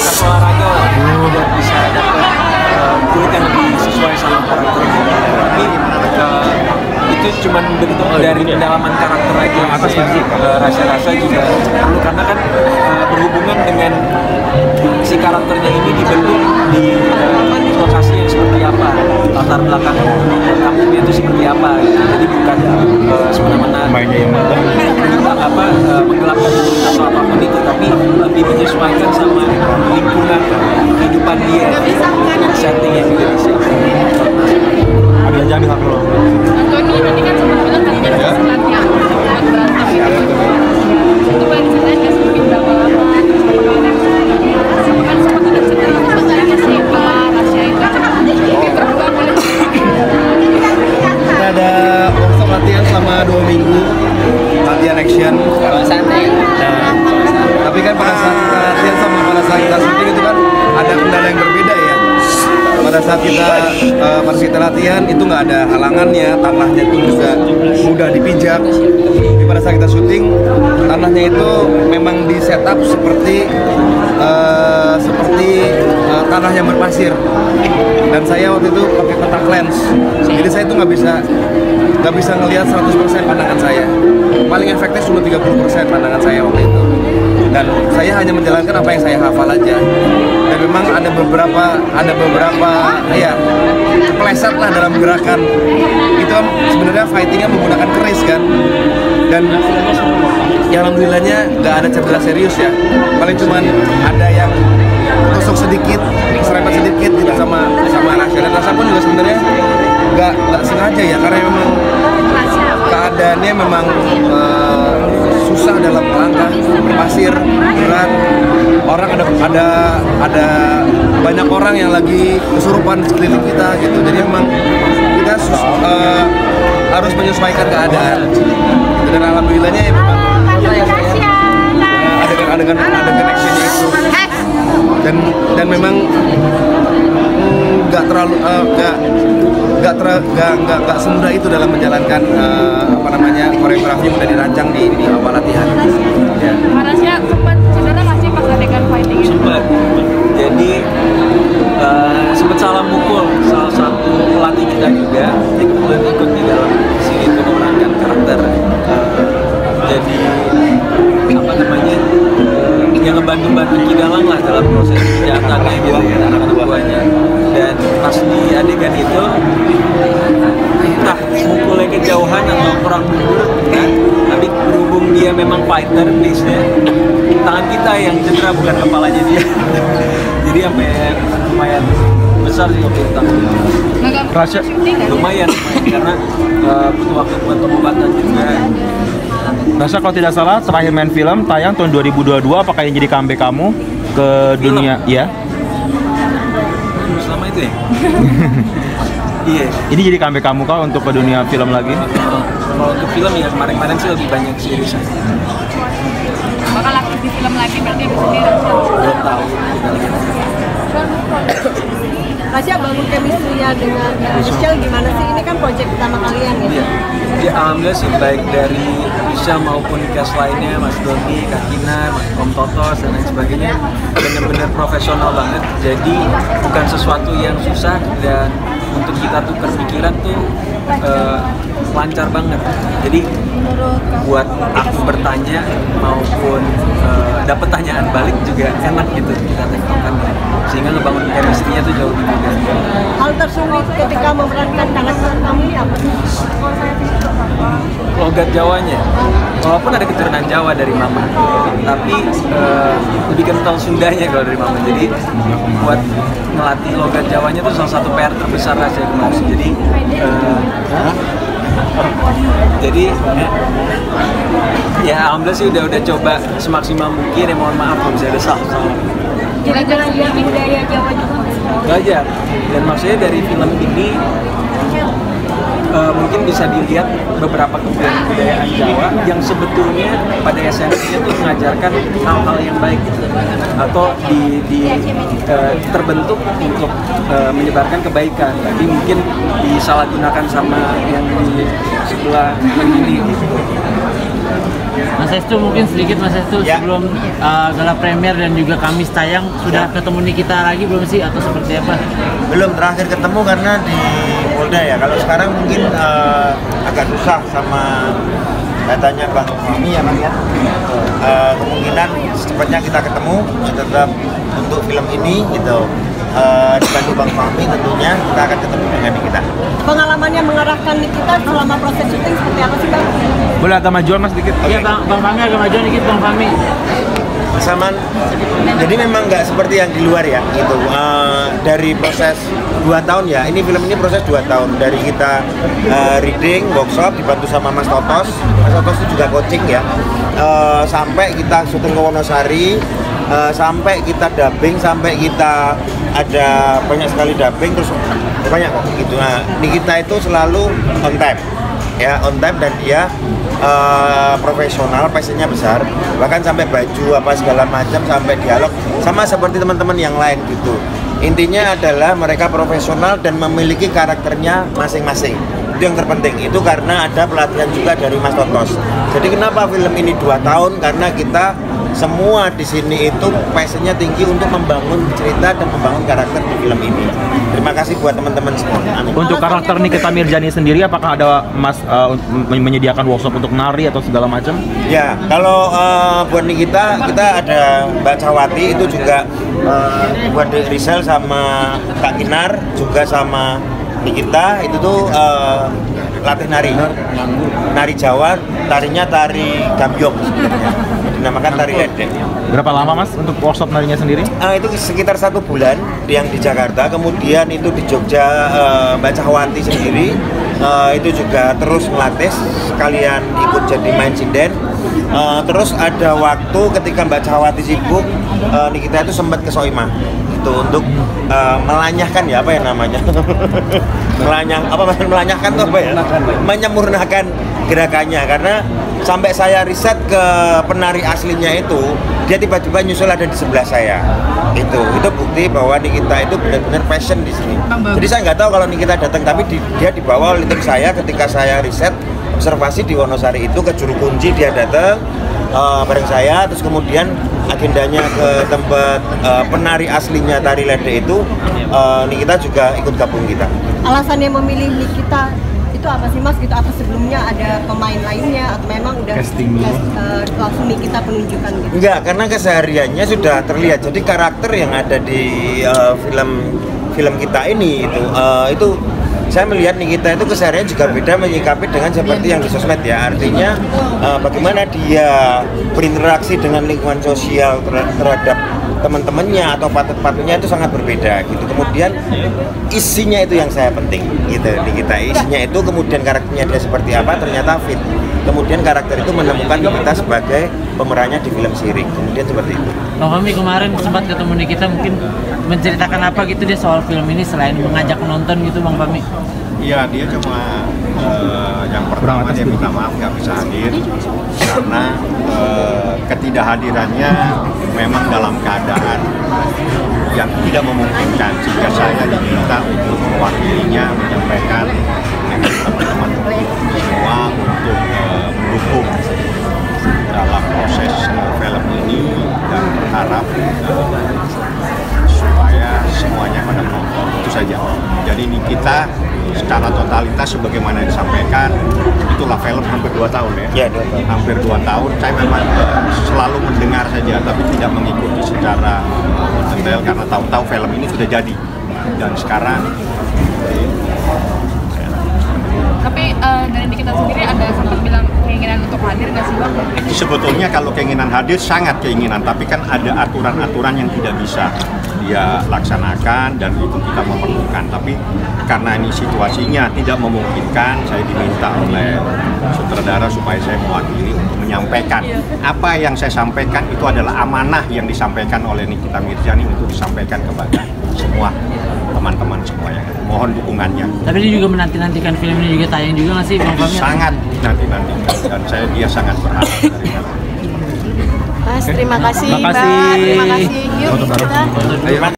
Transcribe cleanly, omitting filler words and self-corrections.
komunitas olahraga lah, biar bisa dapat kulit yang lebih sesuai sama karakternya. Tapi itu cuma bentuk dari pendalaman karakter aja. Atas rasa-rasa juga perlu, karena kan berhubungan dengan si karakternya ini dibentuk di lokasi yang seperti apa, latar belakang kampungnya itu seperti apa gitu. Jadi bukan semena-mena menggelapkan identitas atau apapun itu, tapi lebih menyesuaikan sama lingkungan kehidupan dia, setting yang juga disiapkan. Ada jangan nggak perlu. Antoni tadi kan sempat bilang tadinya ada latihan buat berantem itu boleh diceritain nggak sih berapa lama? Kan sempat ada cerita terus katanya si Rasya itu berdua boleh kita ada workshop latihan selama 2 minggu, latihan action. Nah, tapi kan pada saat kita latihan sama pada saat kita syuting itu kan ada kendala yang berbeda ya. Pada saat kita latihan itu nggak ada halangannya, tanahnya itu juga mudah dipijak. Tapi pada saat kita syuting, tanahnya itu memang di setup seperti tanah yang berpasir. Dan saya waktu itu pakai kontak lens, jadi saya itu nggak bisa ngelihat 100% pandangan saya. Paling efektif cuma 30% pandangan saya waktu itu. Dan saya hanya menjalankan apa yang saya hafal aja. Dan memang ada beberapa ya kepleset lah dalam gerakan. Itu sebenarnya fightingnya menggunakan keris kan. Dan ya alhamdulillahnya nggak ada cedera serius ya. Paling cuman ada yang tusuk sedikit, serempet sedikit gitu sama Rasya. Dan Rasya pun juga sebenarnya nggak sengaja ya, karena memang keadaannya memang susah dalam langkah, berpasir, berat. Orang ada banyak orang yang lagi kesurupan sekeliling kita gitu. Jadi memang kita harus menyesuaikan keadaan. Dan alhamdulillahnya ya memang adegan actionnya itu. Dan memang nggak terlalu nggak semudah itu dalam menjalankan koreografi yang udah dirancang di awal latihan. Ya. Rasya sempat cedera nggak sih pas adegan fighting itu? Sempat. Jadi sempat salah mukul salah satu pelatih kita juga, yang kebetulan ikut di dalam sini untuk memerankan karakter. Jadi yang ngebantu Kidalang lah dalam proses kejahatannya gitu ya, anak-anak buahnya. Dan pas di adegan itu entah mukulnya kejauhan atau kurang mundur kan, tapi berhubung dia memang fighter base-nya, tangan kita yang cedera bukan kepalanya dia. Jadi sampai lumayan besar sih waktu itu. Rasya Lumayan karena butuh waktu buat pengobatan juga. Rasya kalau tidak salah terakhir main film tayang tahun 2022, apakah yang jadi comeback kamu ke dunia? Ya. Selama itu ya? Iya. Ini jadi comeback kamu kah untuk ke dunia film lagi? Kalau ke film ya kemarin sih lebih banyak series aja. Bakal aktif di film lagi berarti abis ini Belum tahu. Rasya bangun chemistry-nya dengan Michelle gimana sih? Ini kan proyek pertama kalian ya? Iya. Ya alhamdulillah sih, baik dari Michelle maupun cast lainnya, Mas Doni, Kak Kinar, Mas Om Totos dan lain sebagainya, benar-benar profesional banget. Jadi bukan sesuatu yang susah, dan untuk kita tukar pikiran tuh lancar banget. Jadi buat aku bertanya maupun dapat tanyaan balik juga enak gitu kita tektokan, sehingga ngebangun chemistry-nya tuh jauh lebih mudah. Hal tersulit ketika memerankan karakter kamu ini apa? Logat Jawanya, walaupun ada keturunan Jawa dari mama, tapi lebih kental Sundanya kalau dari mama. Jadi buat melatih logat Jawanya tuh salah satu PR terbesar Rasya kemarin. Jadi ya alhamdulillah sih udah coba semaksimal mungkin. Ya mohon maaf kalau bisa ada salah. Belajar budaya Jawa juga. Belajar, dan maksudnya dari film ini mungkin bisa dilihat beberapa kebudayaan Jawa yang sebetulnya pada esensinya tuh mengajarkan hal-hal yang baik gitu, atau terbentuk untuk menyebarkan kebaikan, tapi mungkin disalahgunakan sama yang di sebelah ini gitu. Mas Estu, mungkin sedikit Mas Estu, sebelum gala premier dan juga Kamis tayang, sudah ketemu Nikita lagi belum sih atau seperti apa? Belum, terakhir ketemu karena di Polda ya. Kalau sekarang mungkin agak susah sama katanya Bang Fahmi ya Bang ya. Kemungkinan secepatnya kita ketemu tetap untuk film ini gitu. Dibantu Bang Fahmi tentunya kita akan ketemu dengan Nikita. Pengalamannya mengarahkan Nikita selama proses syuting seperti apa sih Bang? Boleh agak majuan Mas dikit? Iya Bang Fahmi, agak majuan dikit Bang Fahmi. Bersamaan, jadi memang nggak seperti yang di luar ya gitu. Dari proses 2 tahun ya, ini film ini proses 2 tahun dari kita reading, workshop dibantu sama Mas Totos. Mas Totos itu juga coaching ya, sampai kita syuting ke Wonosari, sampai kita dubbing, sampai kita ada banyak sekali dubbing, terus banyak kok gitu. Nah, Nikita itu selalu on time ya, on time, dan dia profesional, passionnya besar, bahkan sampai baju apa segala macam, sampai dialog sama seperti teman-teman yang lain gitu. Intinya adalah mereka profesional dan memiliki karakternya masing-masing. Itu yang terpenting, itu karena ada pelatihan juga dari Mas Totos. Jadi kenapa film ini 2 tahun? Karena kita semua di sini itu passionnya tinggi untuk membangun cerita dan membangun karakter di film ini. Terima kasih buat teman-teman semua. Amin. Untuk karakter Nikita Mirzani sendiri, apakah ada Mas menyediakan workshop untuk nari atau segala macam? Ya, kalau buat Nikita, kita ada Mbak Cawati, itu juga buat Rizal sama Kak Kinar, juga sama Nikita, itu tuh latih nari Jawa, tarinya tari gambyong sebenarnya, dinamakan tari ledek. Berapa lama Mas untuk workshop narinya sendiri? Itu sekitar 1 bulan yang di Jakarta, kemudian itu di Jogja Mbak Cawati sendiri itu juga terus melatih, sekalian ikut jadi main sinden. Terus ada waktu ketika Mbak Cawati sibuk, Nikita itu sempat ke Soimah itu untuk melanyahkan ya, apa ya namanya melanyahkan tuh apa ya, menyempurnakan gerakannya, karena sampai saya riset ke penari aslinya itu, dia tiba-tiba nyusul ada di sebelah saya. Itu bukti bahwa Nikita itu benar-benar passion di sini. Jadi saya nggak tahu kalau Nikita datang, tapi dia dibawa oleh tim saya ketika saya riset observasi di Wonosari itu, ke Juru Kunci dia datang bareng saya, terus kemudian agendanya ke tempat penari aslinya tari ledek itu, Nikita juga ikut gabung kita. Alasannya memilih Nikita itu apa sih Mas gitu? Apa sebelumnya ada pemain lainnya atau memang udah langsung Nikita penunjukan gitu? Enggak, karena kesehariannya sudah terlihat. Jadi karakter yang ada di film kita ini itu saya melihat Nikita itu keseharian juga beda menyikapi dengan seperti yang di sosmed ya. Artinya bagaimana dia berinteraksi dengan lingkungan sosial terhadap teman-temannya atau patut-patutnya itu sangat berbeda gitu. Kemudian isinya itu yang saya penting gitu. Nikita isinya itu, kemudian karakternya dia seperti apa, ternyata fit. Kemudian karakter itu menemukan Nikita sebagai pemerannya di film Sirik. Kemudian seperti itu. Bang Fahmi kemarin sempat ketemu Nikita, mungkin menceritakan apa gitu dia soal film ini selain mengajak penonton gitu Bang Fahmi? Iya, dia cuma yang pertama dia minta maaf nggak bisa hadir karena ketidakhadirannya memang dalam keadaan yang tidak memungkinkan, sehingga saya diminta untuk mewakilinya menyampaikan dengan teman-teman semua untuk mendukung dalam proses film ini, dan berharap supaya semuanya pada menonton. Itu saja. Jadi ini kita secara totalitas sebagaimana disampaikan, itulah film hampir 2 tahun ya. Hampir 2 tahun. Saya memang selalu mendengar saja, tapi tidak mengikuti secara detail karena tahu-tahu film ini sudah jadi. Dan sekarang Tapi dari Nikita sendiri ada sempat bilang keinginan untuk hadir nggak sih Bang? sebetulnya kalau keinginan hadir sangat keinginan, tapi kan ada aturan-aturan yang tidak bisa dia laksanakan dan itu kita memerlukan. Tapi karena ini situasinya tidak memungkinkan, saya diminta oleh sutradara supaya saya mewakili untuk menyampaikan apa yang saya sampaikan itu adalah amanah yang disampaikan oleh Nikita Mirzani untuk disampaikan kepada semua teman-teman semua ya. Mohon dukungannya. Tapi dia juga menanti-nantikan film ini juga tayang juga nggak sih Bang Fahmi? Sangat nanti-nantikan, dan dia sangat berharap dari film. Mas, terima kasih. Terima kasih. Mbak. Terima kasih. Yuk kita.